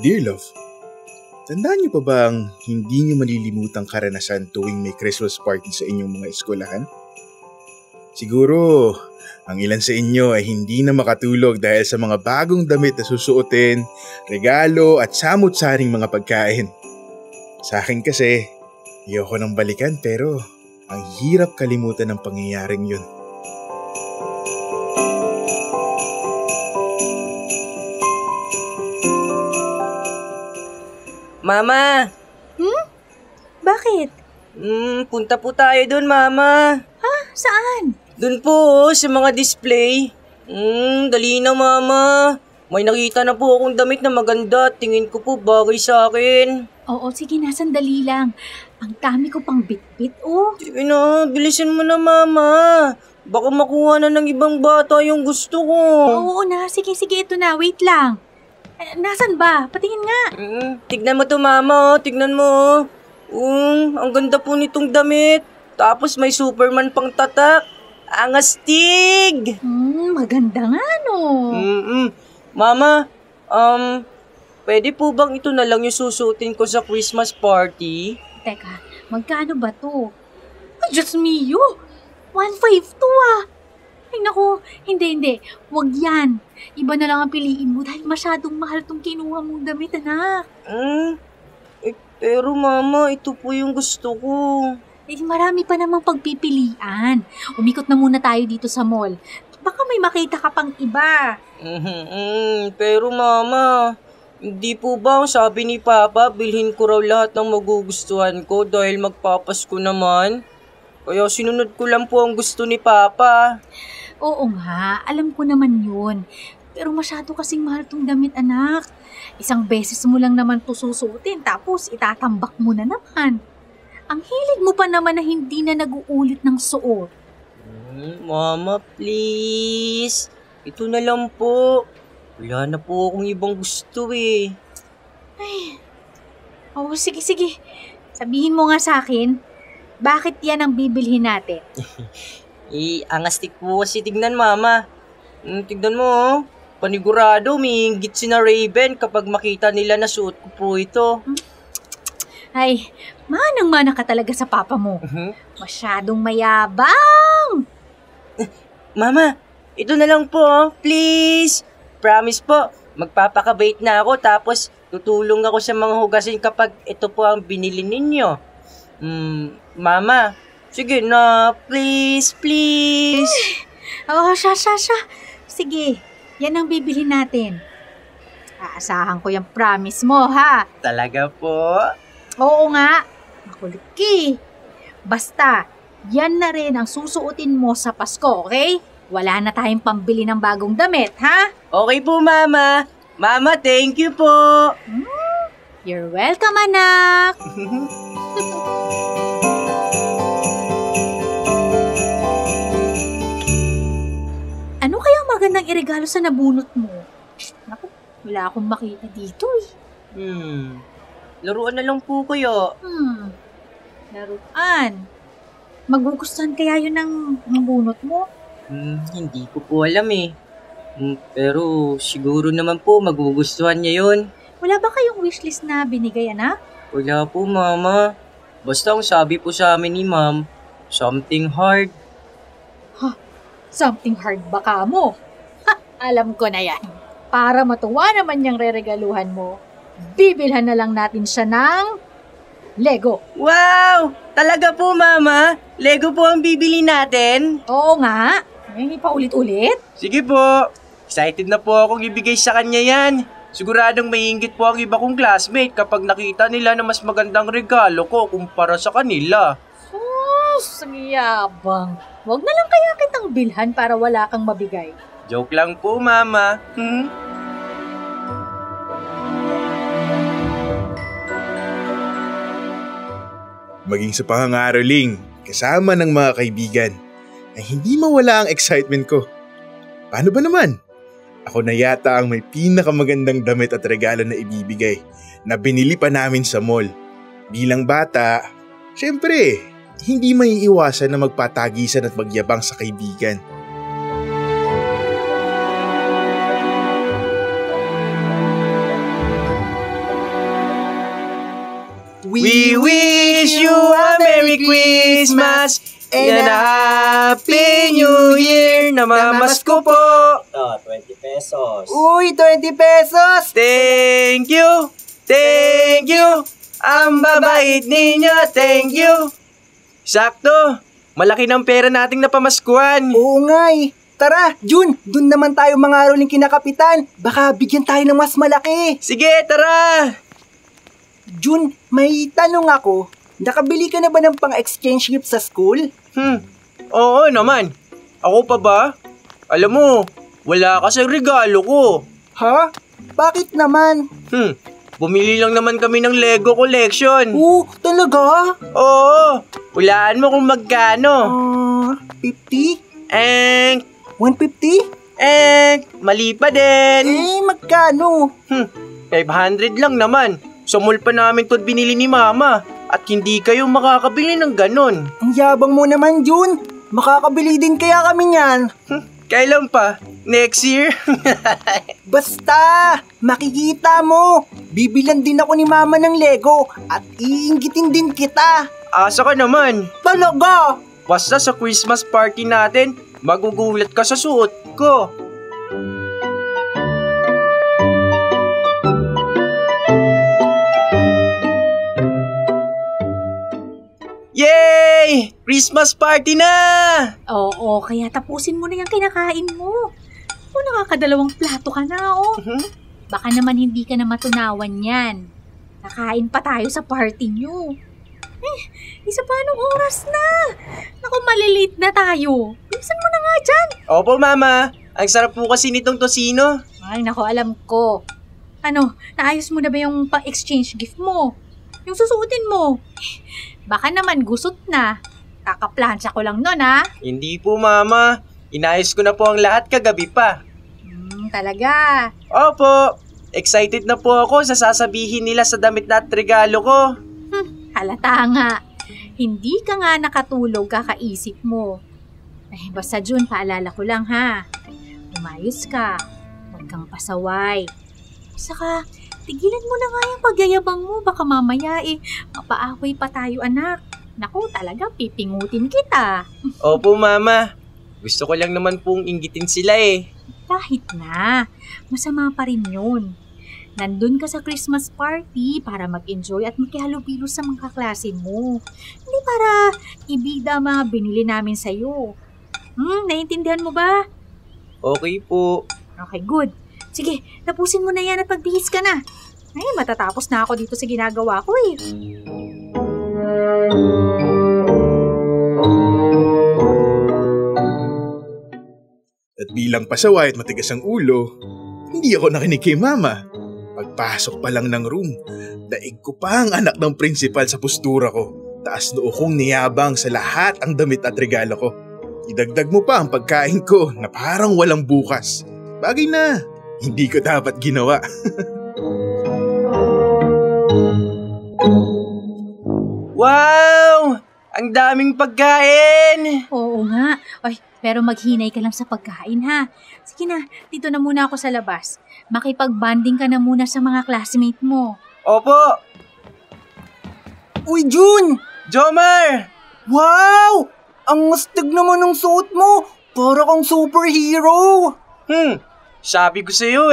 dear love, tandaan niyo pa ba ang hindi niyo malilimutang karanasan tuwing may Christmas party sa inyong mga eskwelahan? Siguro, ang ilan sa inyo ay hindi na makatulog dahil sa mga bagong damit na susuotin, regalo at samut-saring mga pagkain. Sa akin kasi, ayoko nang balikan pero ang hirap kalimutan ng pangyayaring yun. Mama! Bakit? Punta po tayo dun, Mama. Ha? Saan? Dun po, sa mga display. Dali na, Mama. May nakita na po akong damit na maganda. Tingin ko po bagay sa akin. Oo, sige na, sandali lang. Ang dami ko pang bitbit, oh. Sige na, bilisan mo na, Mama. Baka makuha na ng ibang bata yung gusto ko. Oo na, sige, ito na, wait lang. Nasaan ba? Patingin nga. Tignan mo to, Mama. Tignan mo. Ang ganda po nitong damit. Tapos may Superman pang tatak. Ang astig! Maganda nga, no? Mama, pwede po bang ito na lang yung susutin ko sa Christmas party? Teka, magkano ba to? Ay, Diyos mio! 1.5 to ah! Ay naku, hindi. Huwag yan. Iba na lang ang piliin mo dahil masyadong mahal tong kinuha mong damit, anak. Pero Mama, ito po yung gusto ko. Marami pa namang pagpipilian. Umikot na muna tayo dito sa mall. Baka may makita ka pang iba. Pero Mama, hindi po ba ang sabi ni Papa, bilhin ko raw lahat ng magugustuhan ko dahil magpapasko naman? Kaya sinunod ko lang po ang gusto ni Papa. Oo nga, alam ko naman yun. Pero masyado kasing mahal tong damit, anak. Isang beses mo lang naman to susutin, tapos itatambak mo na naman. Ang hilig mo pa naman na hindi na nag-uulit ng suot. Mama, please. Ito na lang po. Wala na po akong ibang gusto eh. Sige. Sabihin mo nga sa akin, bakit yan ang bibilhin natin? Ang astig po kasi tignan, Mama. Tignan mo, oh. Panigurado, may inggit si na Raven kapag makita nila na suot ko po ito. Ay, manang-mana ka talaga sa papa mo. Masyadong mayabang. Mama, ito na lang po, oh. Please. Promise po, magpapakabait na ako tapos tutulong ako sa mga hugasin kapag ito po ang binili ninyo. Mama, sige na, please. Siya. Sige, yan ang bibilhin natin. Aasahan ko yung promise mo, ha? Talaga po? Oo nga. Makulit ka eh. Basta, yan na rin ang susuotin mo sa Pasko, okay? Wala na tayong pambili ng bagong damit, ha? Okay po, Mama. Mama, thank you po. You're welcome, anak. Ano kaya magandang iregalo sa nabunot mo? Naku, wala akong makita dito eh. Laruan na lang po kayo. Laruan? Magugustuhan kaya yun ng nabunot mo? Hindi ko po alam eh. Pero siguro naman po magugustuhan niya yun. Wala ba kayong wishlist na binigay, anak? Wala po, Mama. Basta ang sabi po sa amin ni Ma'am, something hard. Something hard baka mo? Alam ko na yan. Para matuwa naman niyang reregaluhan mo, bibilhan na lang natin siya ng Lego. Wow! Talaga po, Mama? Lego po ang bibili natin? Oo nga. Hindi pa ulit-ulit. Sige po. Excited na po akong ibigay sa kanya yan. Siguradong maiinggit po ang iba kong classmate kapag nakita nila na mas magandang regalo ko kumpara sa kanila. Yabang. Huwag na lang kaya kitang bilhan para wala kang mabigay. Joke lang po, Mama. Maging sa pangangaraling, kasama ng mga kaibigan, ay hindi mawala ang excitement ko. Paano ba naman? Ako na yata ang may pinakamagandang damit at regalo na ibibigay na binili pa namin sa mall. Bilang bata, syempre, hindi maiiwasan na magpatagisan at magyabang sa kaibigan. We wish you a Merry Christmas and a Happy New Year. Namamasko po. 20 pesos. Uy, 20 pesos! Thank you. Thank you. Ang babait ninyo. Thank you. Sakto. Malaki ng pera nating napamaskuhan. Oo nga eh. Tara, Jun, dun naman tayo mga aroling kinakapitan. Baka bigyan tayo ng mas malaki. Sige, tara. Jun, may tanong ako. Nakabili ka na ba ng pang-exchange gift sa school? Oo naman. Ako pa ba? Alam mo, wala ka sa regalo ko. Ha? Bakit naman? Bumili lang naman kami ng Lego collection. Talaga? Oo, hulaan mo kung magkano. 50? 150? Mali pa din. Magkano? 500 lang naman. Sa mall pa namin to binili ni Mama. At hindi kayo makakabili ng ganon. Ang yabang mo naman, Jun. Makakabili din kaya kami niyan. Kailan pa? Next year? Basta, makikita mo. Bibilan din ako ni Mama ng Lego at iinggitin din kita. Asa ka naman? Talaga? Basta sa Christmas party natin, magugulat ka sa suot ko. Yay! Christmas party na! Oo, kaya tapusin mo na yung kinakain mo. O nakakadalawang plato ka na, oh. Baka naman hindi ka na matunawan yan. Nakain pa tayo sa party nyo. Isa pa anong oras na? Naku, malilate na tayo. Bilisan mo na nga dyan. Opo, Mama. Ang sarap po kasi nitong tosino. Ay, naku, alam ko. Ano, naayos mo na ba yung pang-exchange gift mo? Yung susuotin mo? Baka naman gusot na. Kakaplansya ko lang nun, ha? Hindi po, Mama. Inayos ko na po ang lahat kagabi pa. Talaga. Opo. Excited na po ako sa sasabihin nila sa damit na at regalo ko. Halata nga. Hindi ka nga nakatulog kakaisip mo. Basta Jun, paalala ko lang ha. Umayos ka. Huwag kang pasaway. Saka, tigilan mo na nga yung pagyayabang mo. Baka mamaya mapaaway pa tayo, anak. Naku, talaga pipingutin kita. Opo, Mama. Gusto ko lang naman pong inggitin sila Kahit na, masama pa rin yun. Nandun ka sa Christmas party para mag-enjoy at makihalubilo sa mga kaklase mo. Hindi para ibida mga binili namin sa'yo. Naiintindihan mo ba? Okay po. Okay, good. Sige, tapusin mo na yan at pagbihis ka na. Ay, matatapos na ako dito sa ginagawa ko At bilang pasaway at matigas ang ulo, hindi ako nakinig kay Mama. Pagpasok pa lang ng room, daig ko pa ang anak ng principal sa postura ko. Taas noo kong niyabang sa lahat ang damit at regalo ko. Idagdag mo pa ang pagkain ko na parang walang bukas. Bagay na, hindi ko dapat ginawa. Wow! Ang daming pagkain! Oo nga. Ay, pero maghinay ka lang sa pagkain ha. Sige na, dito na muna ako sa labas. Makipag-bonding ka na muna sa mga classmate mo. Opo! Uy, Jun! Jomar! Wow! Ang astig naman ng suot mo. Para kang superhero. Sabi ko sa'yo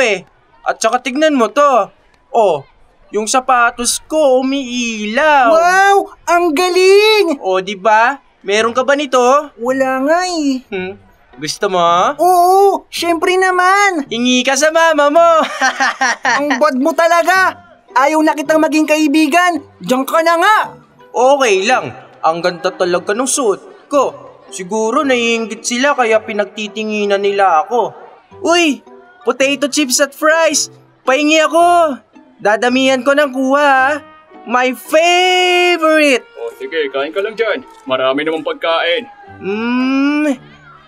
At saka tignan mo to. Oh, yung sapatos ko umiilaw. Wow! Ang galing! O, diba? Meron ka ba nito? Wala nga Gusto mo? Oo, syempre naman. Hingi ka sa mama mo. Ang bad mo talaga. Ayaw na kitang maging kaibigan. Diyan ka na nga. Okay lang. Ang ganda talaga ng suot ko. Siguro naiinggit sila kaya pinagtitinginan nila ako. Uy, potato chips at fries. Pahingi ako. Dadamihan ko ng kuha. My favorite. O sige, kain ka lang dyan. Marami namang pagkain.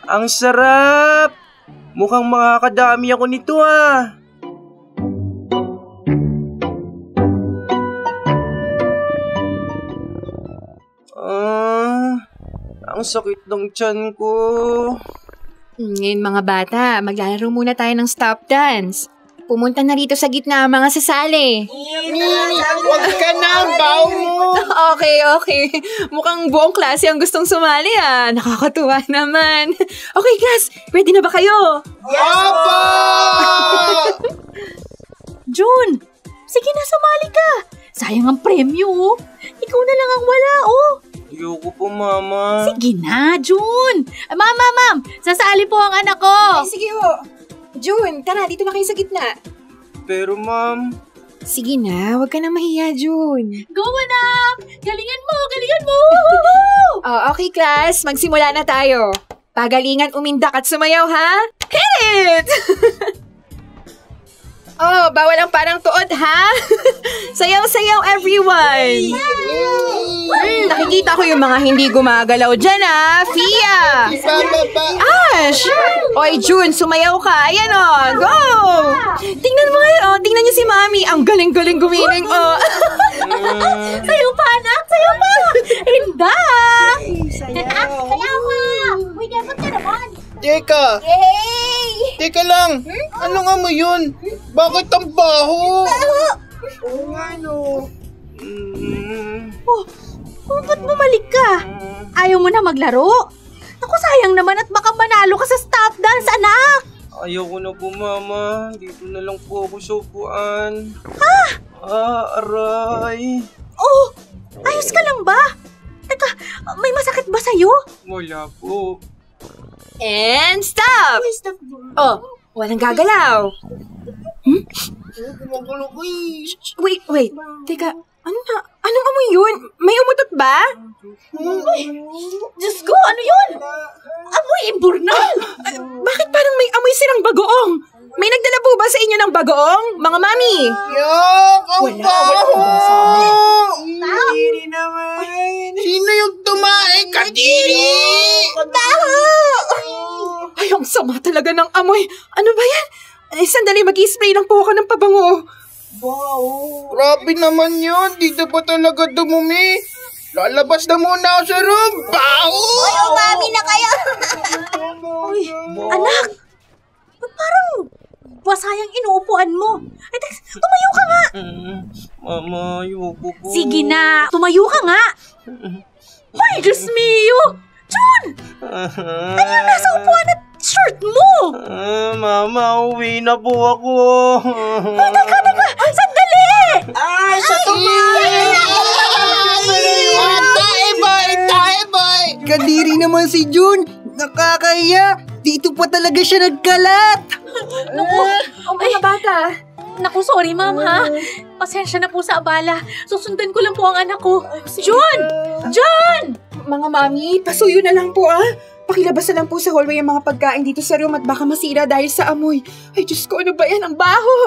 Ang sarap. Mukhang makakadami ako nito Ang sakit ng tiyan ko. Ngayon mga bata, maglalaro muna tayo ng stop dance. pumunta na rito sa gitna ang mga sasali. Huwag ka na, baw mo! Okay. Mukhang buong klase ang gustong sumali ah. Nakakatuwa naman. Okay, class, ready na ba kayo? Opo! June, sige na, sumali ka. Sayang ang premyo, oh. Ikaw na lang ang wala, oh. Ayoko po, Mama. Sige na, June. Ma'am, sasali po ang anak ko. Ay, sige ho. June, tara, dito na kayo sa gitna. Pero, Ma'am, Sige na, huwag ka na mahiya, June. Go, anak! Galingan mo! Woohoo! Okay, class, magsimula na tayo. Pagalingan umindak at sumayaw, ha? Hit it! Bawal ang parang tuod, ha? Sayaw-sayaw, everyone! Nakikita ko yung mga hindi gumagalaw dyan, ha? Fia! Ash! Oy, June, sumayaw ka. Ayan, go! Tingnan mo ngayon, tingnan niyo si Mami. Ang galing-galing gumiling, Sayo pa, anak! Sayo pa! Hinda! Sayaw! Sayaw pa! Uy, dapat ka naman! Teka! Teka lang! Anong amoy yun? Bakit ang baho? Oo nga, no. Ba't bumalik ka? Ayaw mo na maglaro? Ako, sayang naman at baka manalo ka sa stop dance, anak! ayoko na po, Mama. Dito na lang po ako sa upuan. Aray. Oh, ayos ka lang ba? Teka, may masakit ba sa'yo? Wala po. And stop! Walang gagalaw. Gumugulo ko eh. Wait. Teka, anong amoy yun? May umutot ba? Diyos ko, ano yun? Amoy imburnal! Bakit parang may amoy silang bagoong? May nagdala po ba sa inyo ng bagoong? Mga mami? Yak! Ang baho! Kadiri naman! Sino yung tumae? Kadiri! Ay, ang sama talaga ng amoy. Ano ba yan? Sandali, mag-i-spray lang po ako ng pabango. Grabe naman yun. Dito pa talaga dumumi. Lalabas na muna ako sa room. Baho! umami na kayo! Uy, anak! Parang basayang inuupuan mo. Ay, tumayo ka nga! Mama, ayoko po. Sige na, tumayo ka nga! Ay, Diyos mio! June! Ano yung nasa upuan at shirt mo? Mama, uwi na po ako. Oh, teka! Sandali! Ay, sa tumae! Tae-boy! Kadiri naman si June. Nakakaya. Dito pa talaga siya nagkalat. Naku, Mga bata. Naku, sorry ma'am ha. Pasensya na po sa abala. Susundan ko lang po ang anak ko. June! Mga mami, pasuyo na lang po Pakilabas na lang po sa hallway ang mga pagkain dito sa room at baka masira dahil sa amoy. Ay, Diyos ko, ano ba yan? Ang baho!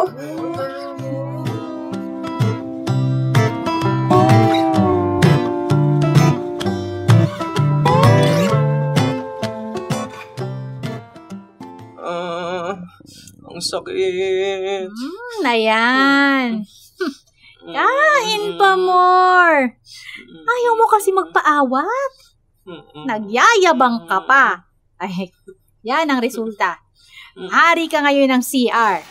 Ang sakit. Ayan. Kain pa more. Ayaw mo kasi magpaawat. Nagyayabang ka pa. Ay, yan ang resulta. Hari ka ngayon ng CR.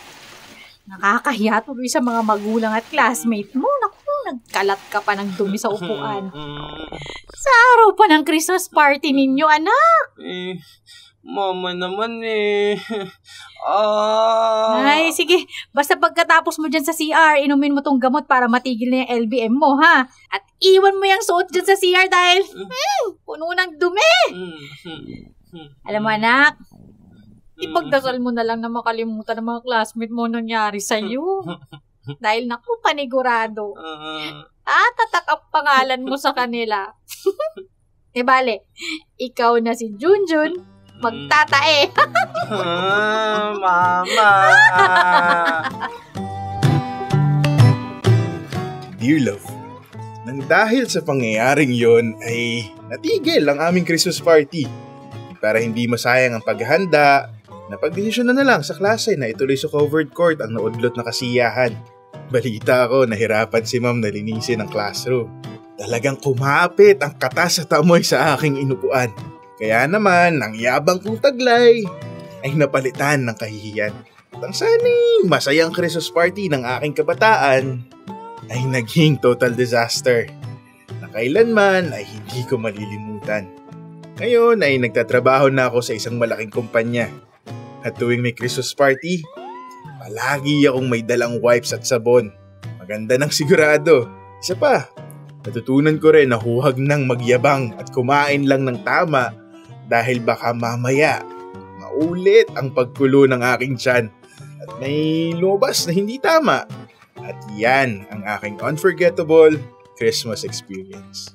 Nakakahiya tuloy sa mga magulang at classmate mo. Naku, nagkalat ka pa ng dumi sa upuan. Sa araw pa ng Christmas party ninyo, anak. Mama naman Ay, sige. Basta pagkatapos mo dyan sa CR, inumin mo tong gamot para matigil na yung LBM mo, ha? At iwan mo yung suot dyan sa CR dahil puno ng dumi. Alam mo, anak, ipagdasal mo na lang na makalimutan ng mga classmate mo nangyari sa'yo. Dahil naku, panigurado. Tatak ang pangalan mo sa kanila. Bale, ikaw na si Junjun. Magtatae. Mama. Dear love, nang dahil sa pangyayaring yon ay natigil ang aming Christmas party. Para hindi masayang ang paghahanda, napagdesisyon na lang sa klase na ituloy sa covered court ang naudlot na kasiyahan. Balita ko, nahirapan si ma'am na linisin ang classroom. Talagang kumapit ang katas at amoy sa aking inupuan. Kaya naman, ang yabang kong taglay ay napalitan ng kahihiyan. At ang sana'y masayang Christmas party ng aking kabataan ay naging total disaster na kailanman ay hindi ko malilimutan. Ngayon ay nagtatrabaho na ako sa isang malaking kumpanya. At tuwing may Christmas party, palagi akong may dalang wipes at sabon. Maganda ng sigurado. Isa pa, natutunan ko rin na huwag nang magyabang at kumain lang ng tama dahil baka mamaya maulit ang pagkulo ng aking tiyan at may lumabas na hindi tama. At yan ang aking unforgettable Christmas experience.